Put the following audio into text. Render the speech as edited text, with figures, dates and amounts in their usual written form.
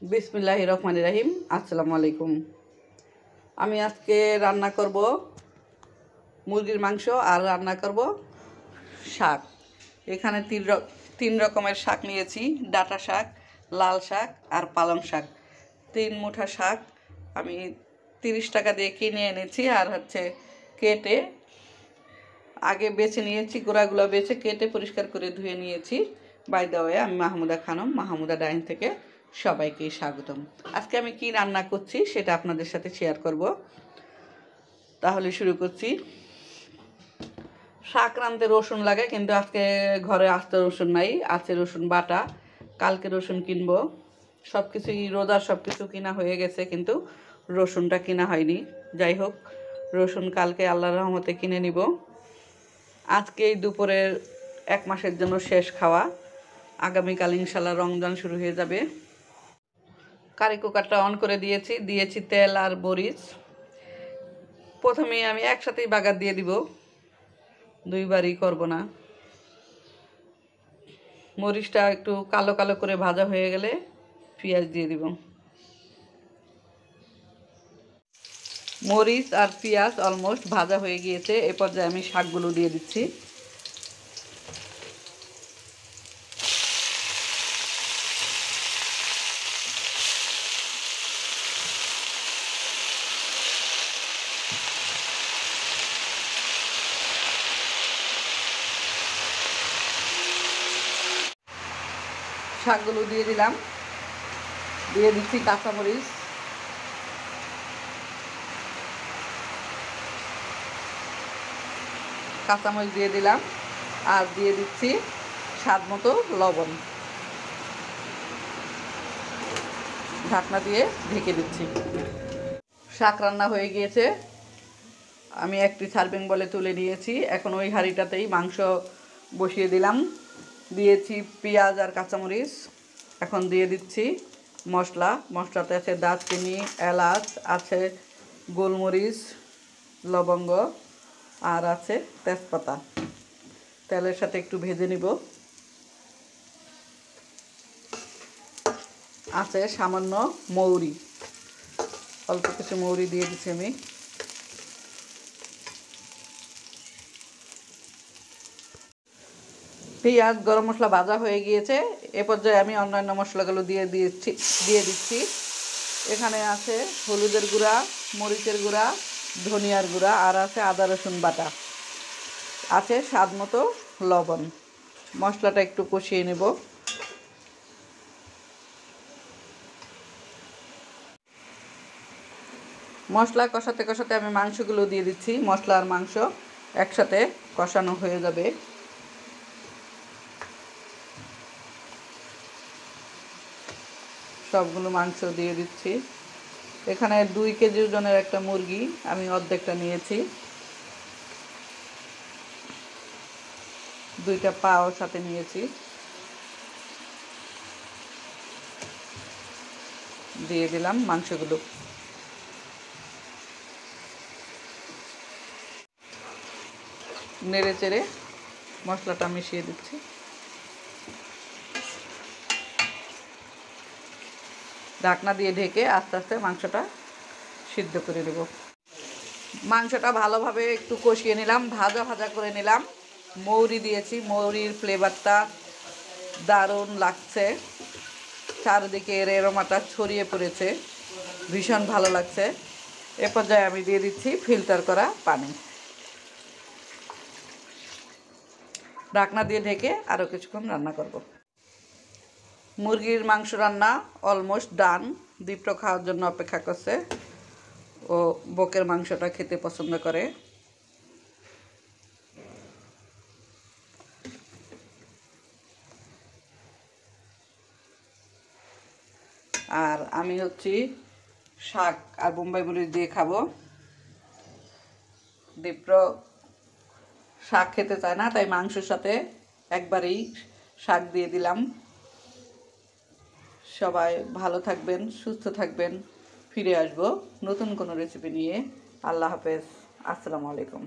বিসমিল্লাহির রহমানির রহিম। আসসালামু আলাইকুম। আমি আজকে রান্না করব মুরগির মাংস আর রান্না করব শাক। এখানে তিন রকমের শাক নিয়েছি। ডাঁটা শাক, লাল শাক আর পালং শাক। 3 মুঠা শাক আমি 30 টাকা দিয়ে কিনে এনেছি। আর কেটে আগে বেছে নিয়েছি, গোড়াগুলো বেছে কেটে পরিষ্কার করে ধুয়ে নিয়েছি। বাই দ্য ওয়ে, আমি মাহমুদা খানম, মাহমুদা ডাইন থেকে সবাইকে স্বাগতম। আজকে আমি কি রান্না করছি সেটা আপনাদের সাথে শেয়ার করব। তাহলে শুরু করছি। শাক রাঁধতে রসুন লাগে, কিন্তু আজকে ঘরে আস্ত রসুন নাই, আছে রসুন বাটা। কালকে রসুন কিনবো। সব কিছুই রোজার সব কিছু কিনা হয়ে গেছে, কিন্তু রসুনটা কিনা হয়নি। যাই হোক, রসুন কালকে আল্লাহর রহমতে কিনে নিব। আজকেই দুপুরের 1 মাসের জন্য শেষ খাওয়া। আগামীকাল ইনশাল্লাহ রমজান শুরু হয়ে যাবে। কারি কুকারটা অন করে দিয়েছি তেল আর মরিচ। প্রথমে আমি একসাথেই বাগার দিয়ে দিব, দুইবারই করব না। মরিচটা একটু কালো কালো করে ভাজা হয়ে গেলে পেঁয়াজ দিয়ে দিব। মরিচ আর পেঁয়াজ অলমোস্ট ভাজা হয়ে গিয়েছে। এ পর্যায়ে আমি শাকগুলো দিয়ে দিচ্ছি। শাকগুলো দিয়ে দিলাম, দিয়ে দিচ্ছি কাঁচামরিচ, দিয়ে দিলাম, আর দিয়ে দিচ্ছি স্বাদ মতো লবণ। ঢাকনা দিয়ে ঢেকে দিচ্ছি। শাক রান্না হয়ে গিয়েছে। আমি একটি সার্ভিং বলে তুলে নিয়েছি। এখন ওই হাঁড়িটাতেই মাংস বসিয়ে দিলাম। দিয়েছি পেঁয়াজ আর কাঁচামরিচ। এখন দিয়ে দিচ্ছি মশলাতে আছে দারচিনি, এলাচ, আছে গোলমরিচ, লবঙ্গ, আর আছে তেজপাতা। তেলের সাথে একটু ভেজে নিব। আছে সামান্য মৌরি, অল্প কিছু মৌরি দিয়ে দিচ্ছি আমি। পেঁয়াজ, গরম মশলা ভাজা হয়ে গিয়েছে। এ পর্যায়ে আমি অন্যান্য মশলাগুলো দিয়ে দিচ্ছি। এখানে আছে হলুদের গুঁড়া, মরিচের গুঁড়া, ধনিয়ার গুঁড়া, আর আছে আদা রসুন বাটা, আছে স্বাদ মতো লবণ। মশলাটা একটু কষিয়ে নেব। মশলা কষাতে কষাতে আমি মাংসগুলো দিয়ে দিচ্ছি। মশলা আর মাংস একসাথে কষানো হয়ে যাবে। সবগুলো মাংস দিয়ে দিচ্ছি। এখানে 2 কেজি ওজনের একটা মুরগি, আমি অর্ধেকটা নিয়েছি। 2টা পাও সাথে নিয়েছি। দিয়ে দিলাম মাংসগুলো। নেড়ে চেড়ে মশলাটা মিশিয়ে দিচ্ছি। ঢাকনা দিয়ে ঢেকে আস্তে আস্তে মাংসটা সিদ্ধ করে নেব। মাংসটা ভালোভাবে একটু কষিয়ে নিলাম, ভাজা ভাজা করে নিলাম। মৌরি দিয়েছি, মৌরির ফ্লেভারটা দারুণ লাগছে। চারিদিকে এর অ্যারোমাটা ছড়িয়ে পড়েছে, ভীষণ ভালো লাগছে। এ পর্যায়ে আমি দিয়ে দিচ্ছি ফিল্টার করা পানি। ঢাকনা দিয়ে ঢেকে আরও কিছুক্ষণ রান্না করব। মুরগির মাংস রান্না অলমোস্ট ডান। দীপ্র খাওয়ার জন্য অপেক্ষা করছে। ও বকের মাংসটা খেতে পছন্দ করে। আর আমি শাক আর বোম্বাই মরিচ দিয়ে খাবো। দীপ্র শাক খেতে চায় না, তাই মাংসের সাথে একবারেই শাক দিয়ে দিলাম। সবাই ভালো থাকবেন, সুস্থ থাকবেন। ফিরে আসবো নতুন কোনো রেসিপি নিয়ে। আল্লাহ হাফেজ। আসসালামু আলাইকুম।